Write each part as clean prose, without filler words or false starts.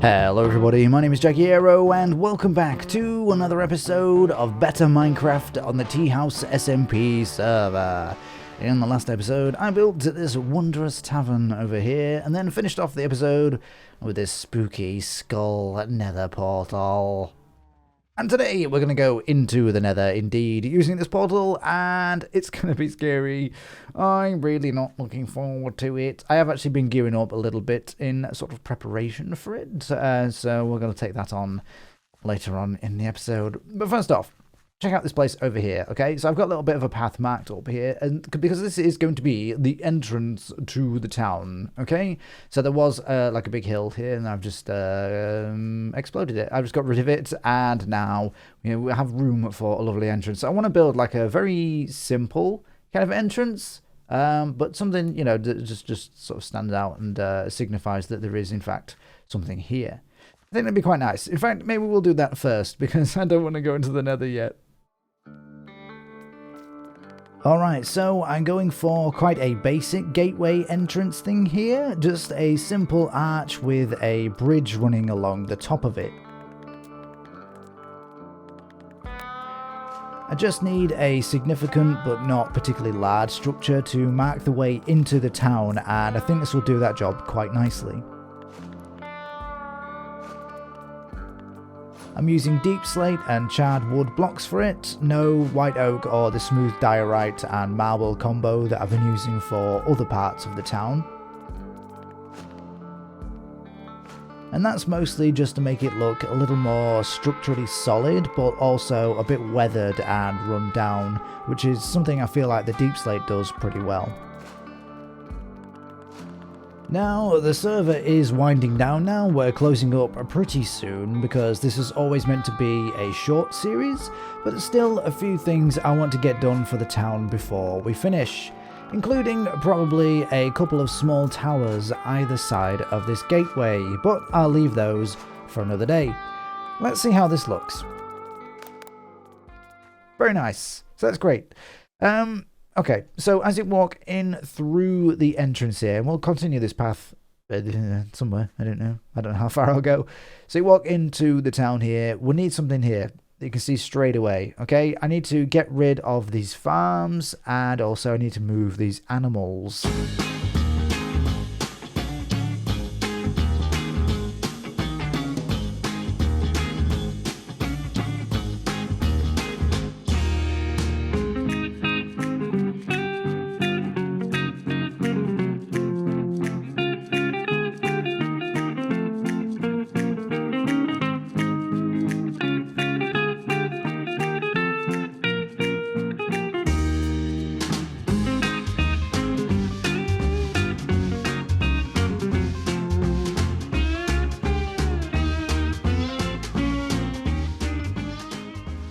Hello everybody, my name is Jagiero and welcome back to another episode of Better Minecraft on the Teahouse SMP server. In the last episode, I built this wondrous tavern over here and then finished off the episode with this spooky skull nether portal. And today we're going to go into the nether indeed, using this portal, and it's going to be scary. I'm really not looking forward to it. I have actually been gearing up a little bit in sort of preparation for it, so we're going to take that on later on in the episode. But first off, check out this place over here, okay? So I've got a little bit of a path marked up here, and because this is going to be the entrance to the town, okay? So there was like a big hill here, and I've just exploded it. I've just got rid of it, and now we have room for a lovely entrance. So I want to build like a very simple kind of entrance, but something, that just sort of stands out and signifies that there is, in fact, something here. I think that'd be quite nice. In fact, maybe we'll do that first, because I don't want to go into the nether yet. Alright, so I'm going for quite a basic gateway entrance thing here. Just a simple arch with a bridge running along the top of it. I just need a significant but not particularly large structure to mark the way into the town, and I think this will do that job quite nicely. I'm using deep slate and charred wood blocks for it, no white oak or the smooth diorite and marble combo that I've been using for other parts of the town. And that's mostly just to make it look a little more structurally solid, but also a bit weathered and run down, which is something I feel like the deep slate does pretty well. Now, the server is winding down now. We're closing up pretty soon because this is always meant to be a short series, but there's still a few things I want to get done for the town before we finish, including probably a couple of small towers either side of this gateway, but I'll leave those for another day. Let's see how this looks. Very nice. So that's great. Okay, so as you walk in through the entrance here, and we'll continue this path somewhere, I don't know how far I'll go. So you walk into the town here, we'll need something here that you can see straight away, okay? I need to get rid of these farms, and also I need to move these animals.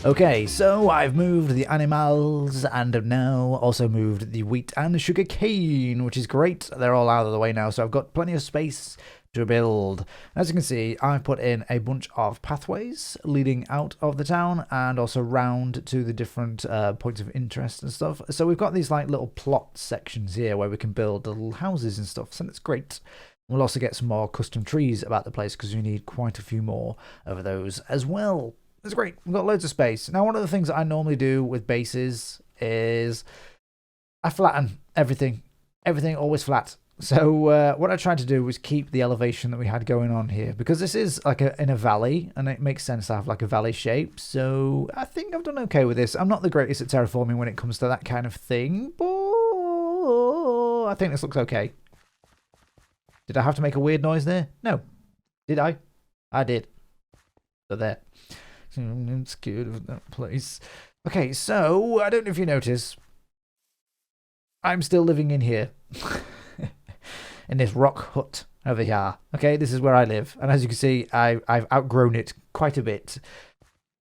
Okay, so I've moved the animals and have now also moved the wheat and the sugar cane, which is great. They're all out of the way now, so I've got plenty of space to build. As you can see, I've put in a bunch of pathways leading out of the town and also round to the different points of interest and stuff. So we've got these like little plot sections here where we can build little houses and stuff, so that's great. We'll also get some more custom trees about the place because we need quite a few more of those as well. That's great. We've got loads of space. Now, one of the things that I normally do with bases is I flatten everything. Everything always flat. So what I tried to do was keep the elevation that we had going on here, because this is like in a valley, and it makes sense to have like a valley shape. So I think I've done okay with this. I'm not the greatest at terraforming when it comes to that kind of thing, but I think this looks okay. Did I have to make a weird noise there? No. Did I? I did. So there. I'm scared of that place. Okay, so I don't know if you notice, I'm still living in here. In this rock hut over here. Okay, this is where I live. And as you can see, I've outgrown it quite a bit.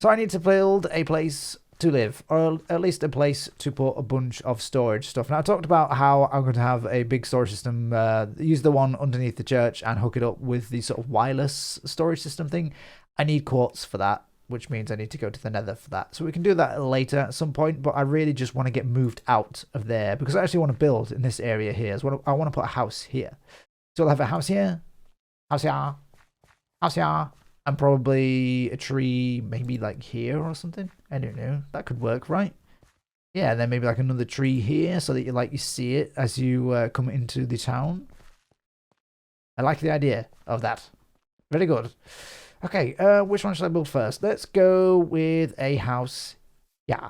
So I need to build a place to live, or at least a place to put a bunch of storage stuff. Now, I talked about how I'm going to have a big storage system, use the one underneath the church and hook it up with the sort of wireless storage system thing. I need quartz for that, which means I need to go to the nether for that. So we can do that later at some point, but I really just want to get moved out of there because I actually want to build in this area here. So I want to put a house here. So I'll have a house here, house here, House here. And probably a tree maybe like here or something. I don't know. That could work, right? Yeah, and then maybe like another tree here so that you see it as you come into the town. I like the idea of that. Very good. Okay, which one should I build first? Let's go with a house. Yeah.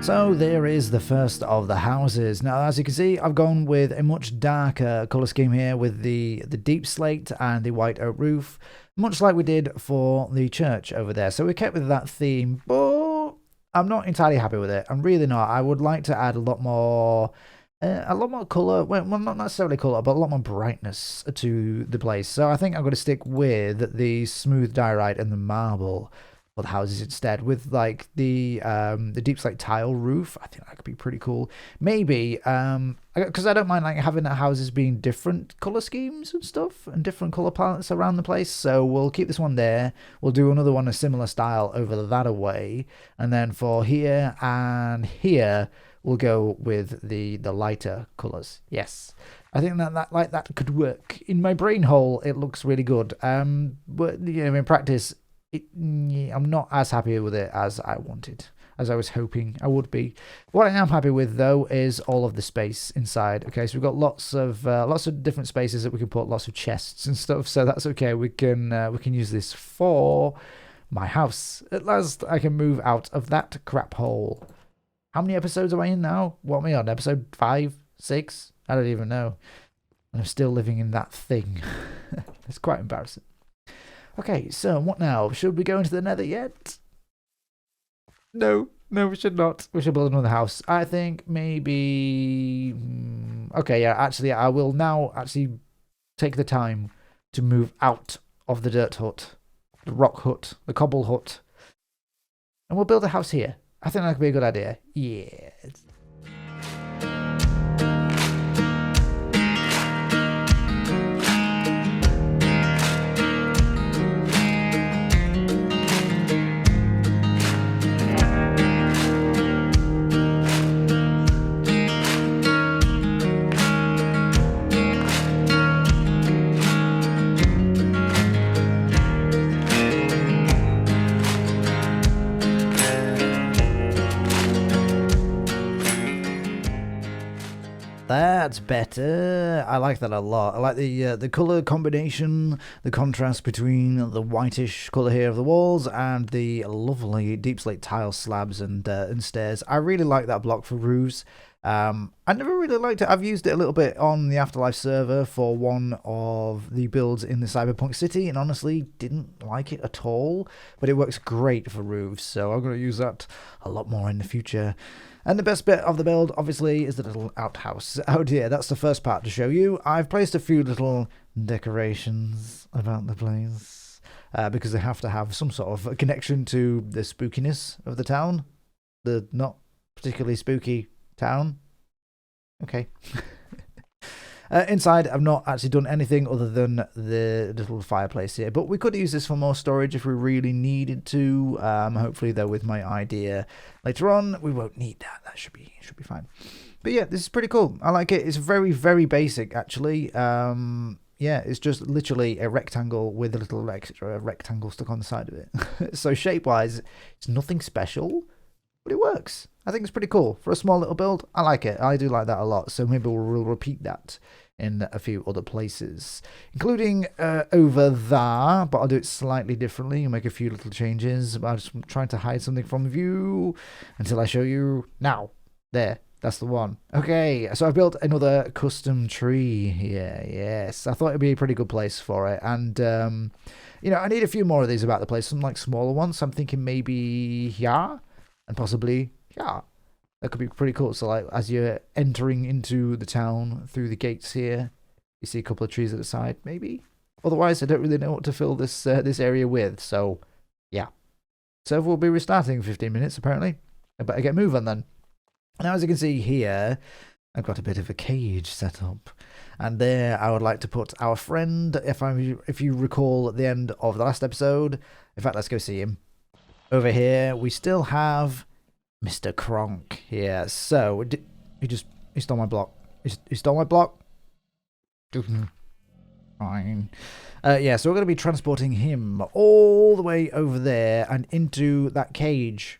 So there is the first of the houses. Now, as you can see, I've gone with a much darker colour scheme here with the deep slate and the white oak roof, much like we did for the church over there. So we kept with that theme, but I'm not entirely happy with it. I'm really not. I would like to add a lot more colour. Well, not necessarily colour, but a lot more brightness to the place. So I think I'm going to stick with the smooth diorite and the marble for the houses instead, with like the deep slate tile roof. I think that could be pretty cool. Maybe because I don't mind like having the houses being different color schemes and stuff and different color palettes around the place. So we'll keep this one there. We'll do another one a similar style over that away, and then for here and here we'll go with the lighter colors. Yes, I think that could work. In my brain hole, it looks really good. But you know, in practice, I'm not as happy with it as I wanted, as I was hoping I would be. What I am happy with though is all of the space inside. Okay, so we've got lots of different spaces that we can put lots of chests and stuff. So that's okay. We can use this for my house. At last, I can move out of that crap hole. How many episodes am I in now? What am I on? Episode 5, 6? I don't even know. And I'm still living in that thing. It's quite embarrassing. Okay, so what now? Should we go into the Nether yet? No, we should not. We should build another house. I think maybe... Okay, yeah, actually, I will now actually take the time to move out of the dirt hut, the rock hut, the cobble hut, and we'll build a house here. I think that could be a good idea. Yeah. That's better. I like that a lot. I like the color combination, the contrast between the whitish color here of the walls and the lovely deep slate tile slabs and stairs. I really like that block for roofs. I never really liked it. I've used it a little bit on the Afterlife server for one of the builds in the Cyberpunk City, and honestly didn't like it at all. But it works great for roofs, so I'm going to use that a lot more in the future. And the best bit of the build, obviously, is the little outhouse. Oh dear, that's the first part to show you. I've placed a few little decorations about the place because they have to have some sort of connection to the spookiness of the town. The not particularly spooky town. Okay. Inside, I've not actually done anything other than the little fireplace here, but we could use this for more storage if we really needed to. Hopefully, though, with my idea later on, we won't need that. That should be fine. But yeah, this is pretty cool. I like it. It's very, very basic, actually. Yeah, it's just literally a rectangle with a little extra rectangle stuck on the side of it. So shape-wise, it's nothing special, but it works. I think it's pretty cool. For a small little build, I like it. I do like that a lot. So maybe we'll repeat that in a few other places, including over there, but I'll do it slightly differently and make a few little changes. I'm just trying to hide something from view until I show you now. There, that's the one. Okay, so I built another custom tree here. Yes, I thought it'd be a pretty good place for it. And, you know, I need a few more of these about the place, some like smaller ones. So I'm thinking maybe here and possibly yeah, that could be pretty cool. So like as you're entering into the town through the gates here, you see a couple of trees at the side, maybe. Otherwise, I don't really know what to fill this this area with. So, yeah. Server will be restarting in 15 minutes, apparently. I better get moving then. Now, as you can see here, I've got a bit of a cage set up. And there I would like to put our friend, if you recall at the end of the last episode. In fact, let's go see him. Over here, we still have Mr. Cronk here. So, he stole my block. He stole my block? Fine. Yeah, so we're going to be transporting him all the way over there and into that cage.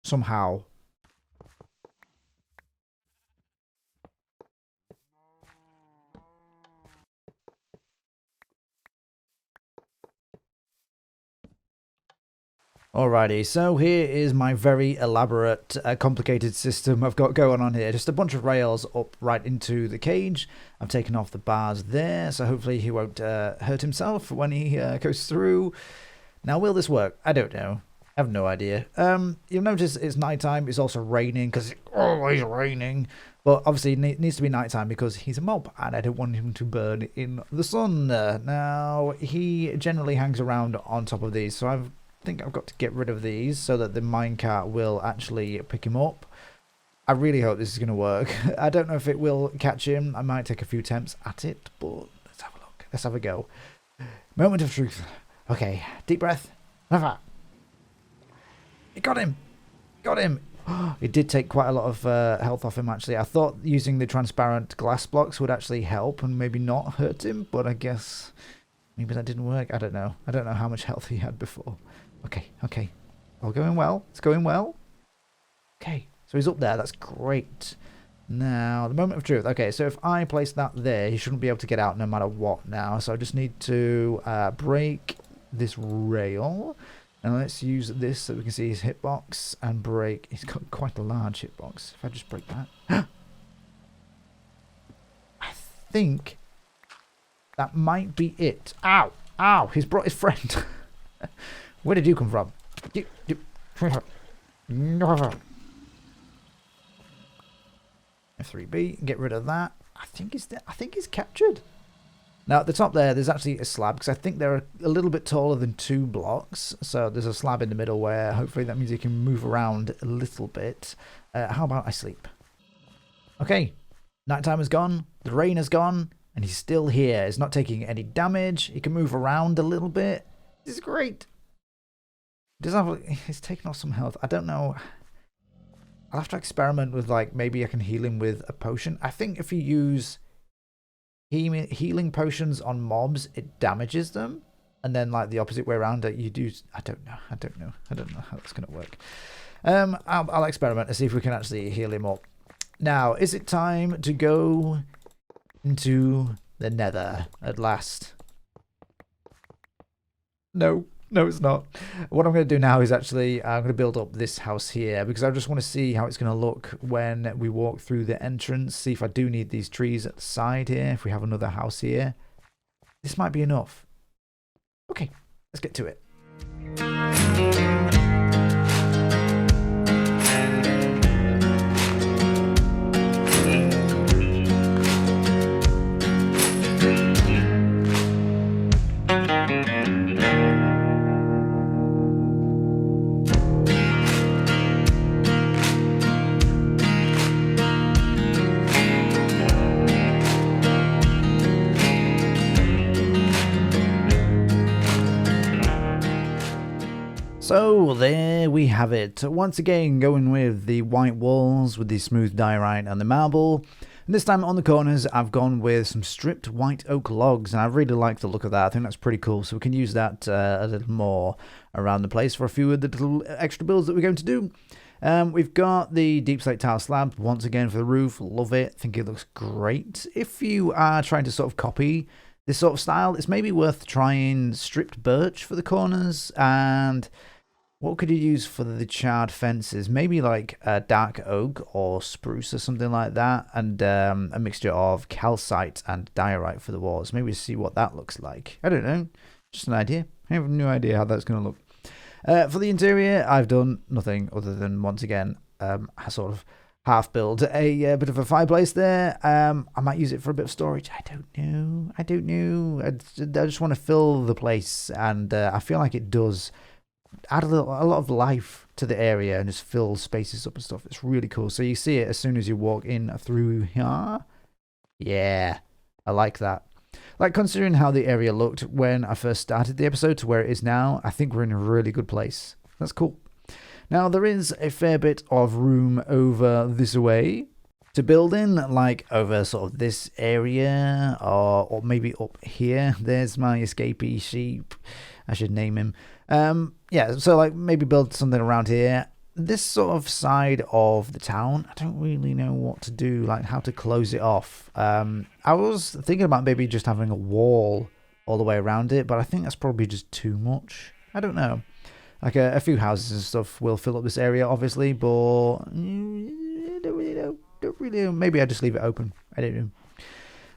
Somehow. Alrighty, so here is my very elaborate, complicated system I've got going on here. Just a bunch of rails up right into the cage. I've taken off the bars there, so hopefully he won't hurt himself when he goes through. Now, will this work? I don't know. I have no idea. You'll notice it's nighttime. It's also raining, because it's always raining. But obviously it needs to be nighttime because he's a mob, and I don't want him to burn in the sun. Now, he generally hangs around on top of these, so I think I've got to get rid of these so that the minecart will actually pick him up. I really hope this is going to work. I don't know if it will catch him. I might take a few attempts at it, but let's have a look. Let's have a go. Moment of truth. Okay, deep breath. It got him. Got him. It did take quite a lot of health off him, actually. I thought using the transparent glass blocks would actually help and maybe not hurt him, but I guess maybe that didn't work. I don't know. I don't know how much health he had before. Okay. All going well. It's going well. Okay, so he's up there. That's great. Now, the moment of truth. Okay, so if I place that there, he shouldn't be able to get out no matter what now. So I just need to break this rail. And let's use this so we can see his hitbox and break. He's got quite a large hitbox. If I just break that. I think that might be it. Ow! Ow! He's brought his friend. Where did you come from? F3B, get rid of that. I think he's captured. Now at the top there's actually a slab because I think they're a little bit taller than 2 blocks. So there's a slab in the middle where hopefully that means he can move around a little bit. How about I sleep? Okay, nighttime is gone, the rain is gone, and he's still here. He's not taking any damage. He can move around a little bit. This is great. He's taken off some health. I don't know. I'll have to experiment with, like, maybe I can heal him with a potion. I think if you use healing potions on mobs, it damages them. And then, like, the opposite way around, you do... I don't know how that's going to work. I'll experiment and see if we can actually heal him up. Now, is it time to go into the Nether at last? No, it's not. What I'm going to do now is actually I'm going to build up this house here because I just want to see how it's going to look when we walk through the entrance. See if I do need these trees at the side here. If we have another house here, this might be enough. Okay, let's get to it. So there we have it. Once again, going with the white walls with the smooth diorite and the marble. And this time on the corners, I've gone with some stripped white oak logs, and I really like the look of that. I think that's pretty cool. So we can use that a little more around the place for a few of the little extra builds that we're going to do. We've got the deep slate tile slab once again for the roof. Love it. Think it looks great. If you are trying to sort of copy this sort of style, it's maybe worth trying stripped birch for the corners. And what could you use for the charred fences? Maybe like a dark oak or spruce or something like that. And a mixture of calcite and diorite for the walls. Maybe see what that looks like. I don't know. Just an idea. I have no idea how that's going to look. For the interior, I've done nothing other than, once again, I sort of half build a bit of a fireplace there. I might use it for a bit of storage. I don't know. I just want to fill the place, and I feel like it does add a lot of life to the area and just fill spaces up and stuff. It's really cool. So you see it as soon as you walk in through here. Yeah, I like that. Like, considering how the area looked when I first started the episode to where it is now, I think we're in a really good place. That's cool. Now, there is a fair bit of room over this way to build in, like over sort of this area, or maybe up here. There's my escapee sheep. I should name him. Yeah, so like maybe build something around here. This sort of side of the town, I don't really know what to do, like how to close it off. I was thinking about maybe just having a wall all the way around it, but I think that's probably just too much. I don't know. Like a few houses and stuff will fill up this area, obviously, but I don't really know. Maybe I just leave it open. I don't know.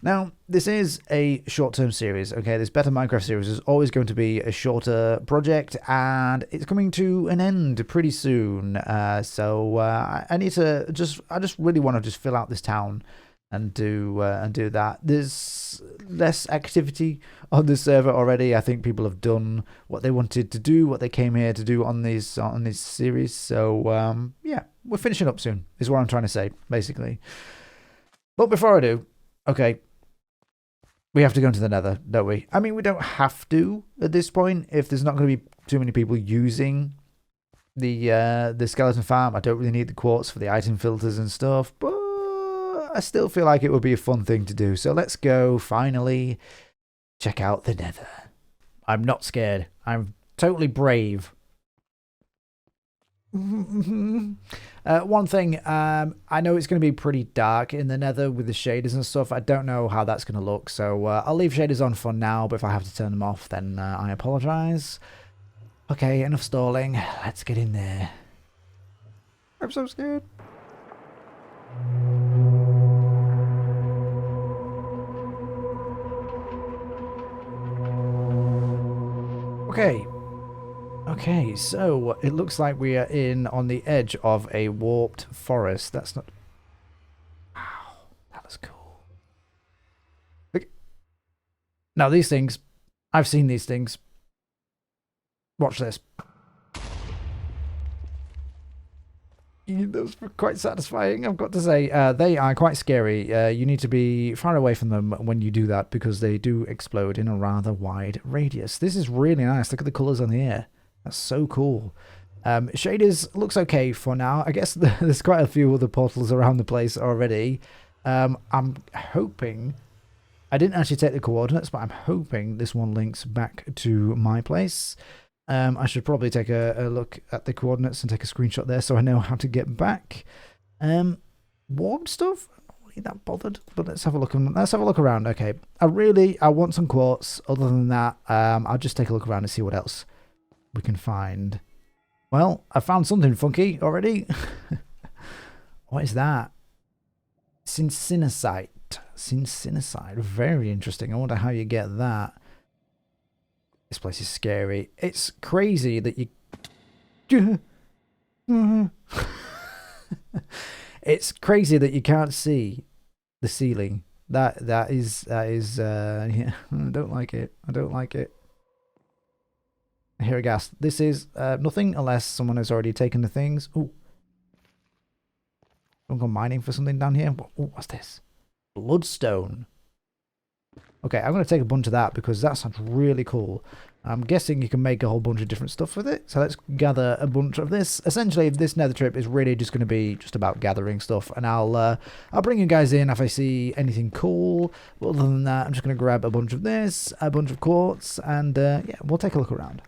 Now, this is a short-term series, okay? This Better Minecraft series is always going to be a shorter project, and it's coming to an end pretty soon. So I need to I just really want to just fill out this town and do that. There's less activity on this server already. I think people have done what they wanted to do, what they came here to do on this series. So yeah, we're finishing up soon, is what I'm trying to say, basically. But before I do, okay, we have to go into the Nether, don't we? I mean, we don't have to at this point if there's not going to be too many people using the skeleton farm. I don't really need the quartz for the item filters and stuff, but I still feel like it would be a fun thing to do. So let's go finally check out the Nether. I'm not scared. I'm totally brave. One thing, I know it's going to be pretty dark in the Nether with the shaders and stuff. I don't know how that's going to look, so I'll leave shaders on for now, but if I have to turn them off, then I apologise. Okay, enough stalling. Let's get in there. I'm so scared. Okay, so it looks like we are on the edge of a warped forest. That's not... Wow, that was cool. Look. Now these things, I've seen these things. Watch this. Those were quite satisfying, I've got to say. They are quite scary. You need to be far away from them when you do that because they do explode in a rather wide radius. This is really nice. Look at the colours on the air. That's so cool. Shaders looks okay for now. I guess there's quite a few other portals around the place already. I'm hoping... I didn't actually take the coordinates, but I'm hoping this one links back to my place. I should probably take a look at the coordinates and take a screenshot there so I know how to get back. Warm stuff? I'm not really that bothered, but let's have a look. Let's have a look around. Okay, I want some quartz. Other than that, I'll just take a look around and see what else we can find. Well, I found something funky already. What is that? Syncinacite. Syncinacite. Very interesting. I wonder how you get that. This place is scary. It's crazy that you... It's crazy that you can't see the ceiling. That is yeah, I don't like it. I don't like it. I hear a gas. This is nothing unless someone has already taken the things. Ooh. I'm going mining for something down here. Ooh, what's this? Bloodstone. Okay, I'm going to take a bunch of that because that sounds really cool. I'm guessing you can make a whole bunch of different stuff with it. So let's gather a bunch of this. Essentially, this nether trip is really just going to be just about gathering stuff. And I'll bring you guys in if I see anything cool. But other than that, I'm just going to grab a bunch of this, a bunch of quartz, and yeah, we'll take a look around.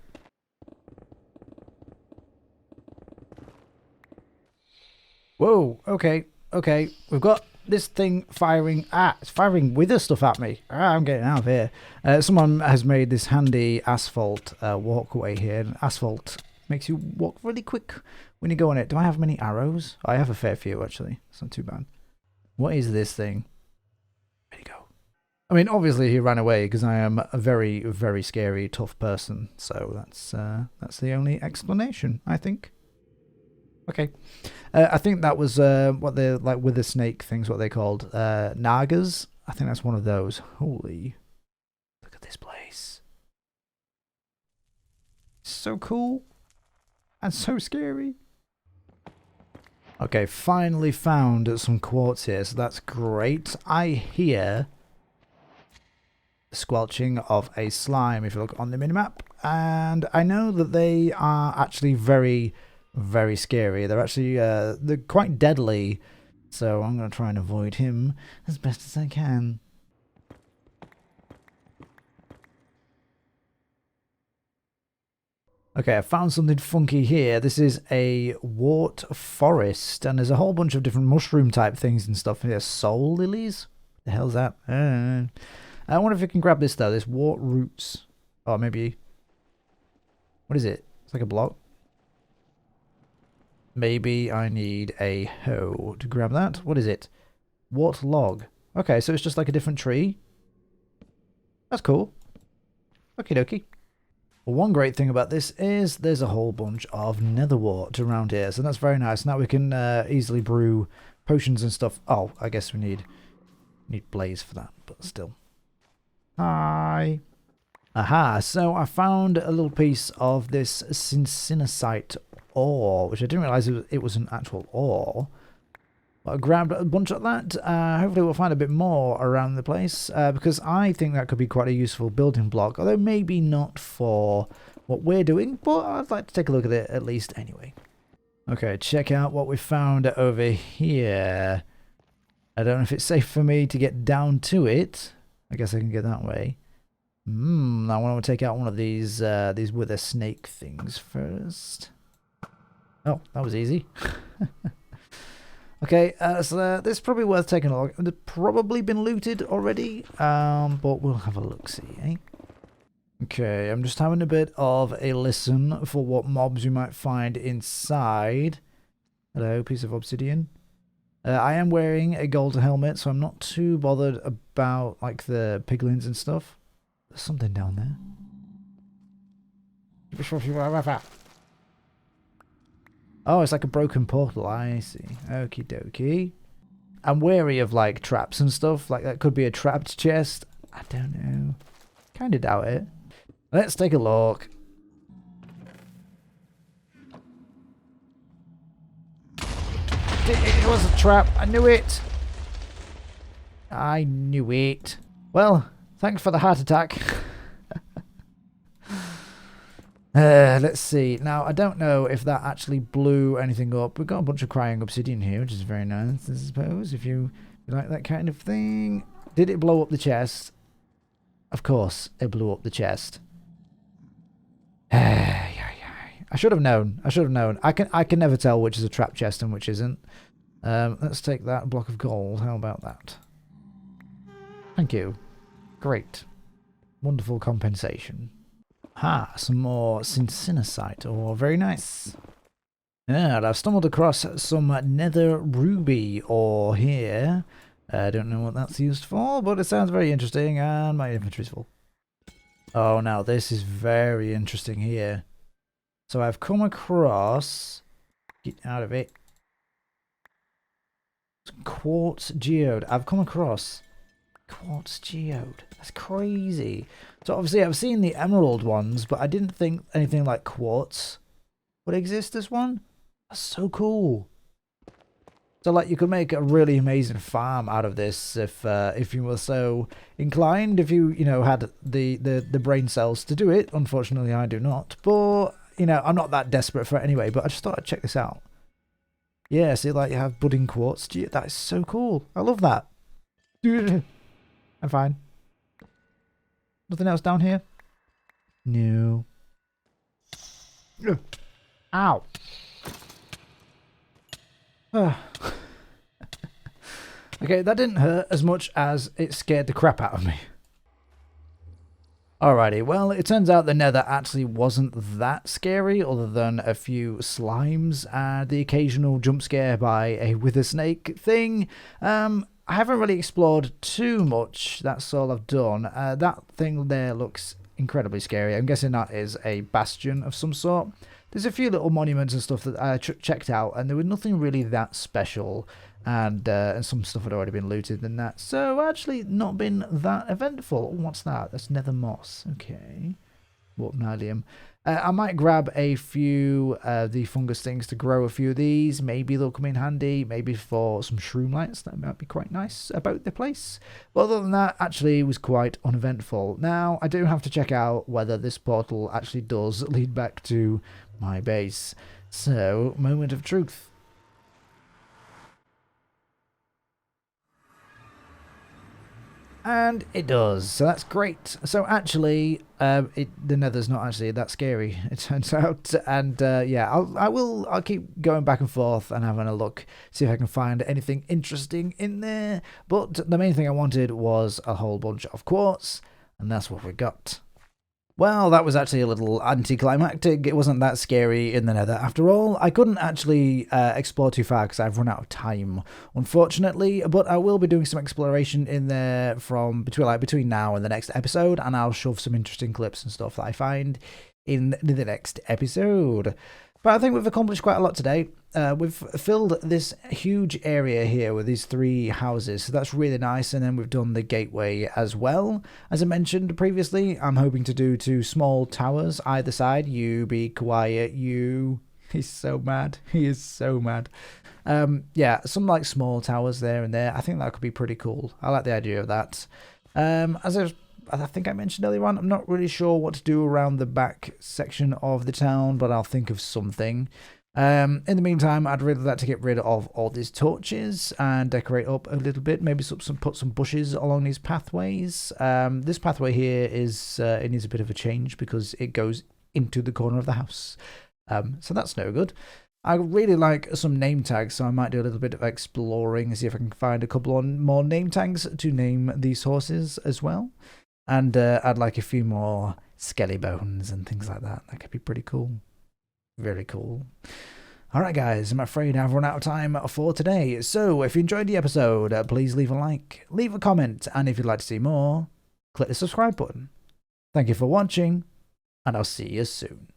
Whoa, okay. We've got this thing firing it's firing wither stuff at me. I'm getting out of here. Someone has made this handy asphalt walkway here. And asphalt makes you walk really quick when you go on it. Do I have many arrows? I have a fair few, actually. It's not too bad. What is this thing? Where'd he go? I mean, obviously he ran away because I am a very, very scary, tough person. So that's the only explanation, I think. Okay. I think that was what they're like with the snake things, what they called. Nagas. I think that's one of those. Holy. Look at this place. So cool. And so scary. Okay, finally found some quartz here, so that's great. I hear the squelching of a slime if you look on the minimap. And I know that they are actually very, very scary. They're actually they're quite deadly. So I'm going to try and avoid him as best as I can. Okay, I found something funky here. This is a wart forest, and there's a whole bunch of different mushroom type things and stuff here. Soul lilies? The hell's that? I wonder if you can grab this though. This wart roots. Oh, maybe. What is it? It's like a block. Maybe I need a hoe to grab that. What is it? Wart log. Okay, so it's just like a different tree. That's cool. Okie dokie. Well, one great thing about this is there's a whole bunch of nether wart around here, so that's very nice. Now we can easily brew potions and stuff. Oh, I guess we need blaze for that, but still. Hi. Aha, so I found a little piece of this syncinacite ore, which I didn't realise it was an actual ore. I grabbed a bunch of that. Hopefully we'll find a bit more around the place, because I think that could be quite a useful building block, although maybe not for what we're doing, but I'd like to take a look at it at least anyway. Okay, check out what we found over here. I don't know if it's safe for me to get down to it. I guess I can get that way. I want to take out one of these wither snake things first. Oh, that was easy. Okay, so this is probably worth taking a look. It's probably been looted already, but we'll have a look-see, eh? Okay, I'm just having a bit of a listen for what mobs you might find inside. Hello, piece of obsidian. I am wearing a gold helmet, so I'm not too bothered about like the piglins and stuff. There's something down there. Oh, it's like a broken portal. I see. Okie dokie. I'm wary of like traps and stuff. Like that could be a trapped chest. I don't know. Kind of doubt it. Let's take a look. It was a trap. I knew it. I knew it. Well, thanks for the heart attack. Let's see. Now, I don't know if that actually blew anything up. We've got a bunch of crying obsidian here, which is very nice, I suppose, if you like that kind of thing. Did it blow up the chest? Of course, it blew up the chest. I should have known. I should have known. I can never tell which is a trap chest and which isn't. Let's take that block of gold. How about that? Thank you. Great. Wonderful compensation. Some more syncinacite ore. Very nice. And I've stumbled across some nether ruby ore here. I don't know what that's used for, but it sounds very interesting, and my inventory's full. Oh, now this is very interesting here. So I've come across... Get out of it. Quartz geode. I've come across... Quartz geode. That's crazy. So obviously I've seen the emerald ones, but I didn't think anything like quartz would exist as one. That's so cool. So like you could make a really amazing farm out of this if you were so inclined, if you had the brain cells to do it. Unfortunately I do not. But I'm not that desperate for it anyway, but I just thought I'd check this out. Yeah, see like you have budding quartz. Gee, that is so cool. I love that. I'm fine. Nothing else down here? No. Ow. Okay, that didn't hurt as much as it scared the crap out of me. Alrighty, well, it turns out the nether actually wasn't that scary, other than a few slimes and the occasional jump scare by a wither snake thing. I haven't really explored too much. That's all I've done. That thing there looks incredibly scary. I'm guessing that is a bastion of some sort. there's a few little monuments and stuff that I checked out, and there was nothing really that special, and some stuff had already been looted and that, so actually not been that eventful. Oh, what's that? That's nether moss. Okay. Warpnadium. I might grab a few the fungus things to grow a few of these. Maybe they'll come in handy. Maybe for some shroom lights. That might be quite nice about the place. But other than that, actually, it was quite uneventful. Now, I do have to check out whether this portal actually does lead back to my base. So, moment of truth. And it does, so that's great. So actually, the nether's not actually that scary, it turns out. And yeah, I'll keep going back and forth and having a look, see if I can find anything interesting in there. But the main thing I wanted was a whole bunch of quartz, and that's what we got. Well, that was actually a little anticlimactic. It wasn't that scary in the nether. After all, I couldn't actually explore too far because I've run out of time, unfortunately. But I will be doing some exploration in there from between now and the next episode, and I'll shove some interesting clips and stuff that I find in the next episode. But I think we've accomplished quite a lot today. We've filled this huge area here with these 3 houses, so that's really nice. And then we've done the gateway as well. As I mentioned previously, I'm hoping to do 2 small towers either side. You be quiet, you. He's so mad. He is so mad. Yeah, some like small towers there and there. I think that could be pretty cool. I like the idea of that. I think I mentioned earlier on, I'm not really sure what to do around the back section of the town, but I'll think of something. In the meantime, I'd really like to get rid of all these torches and decorate up a little bit. Maybe put some bushes along these pathways. This pathway here is it needs a bit of a change because it goes into the corner of the house. So that's no good. I really like some name tags, so I might do a little bit of exploring and see if I can find a couple more name tags to name these horses as well. And I'd like a few more skelly bones and things like that. That could be pretty cool. Very cool. Alright guys, I'm afraid I've run out of time for today. So if you enjoyed the episode, please leave a like, leave a comment, and if you'd like to see more, click the subscribe button. Thank you for watching, and I'll see you soon.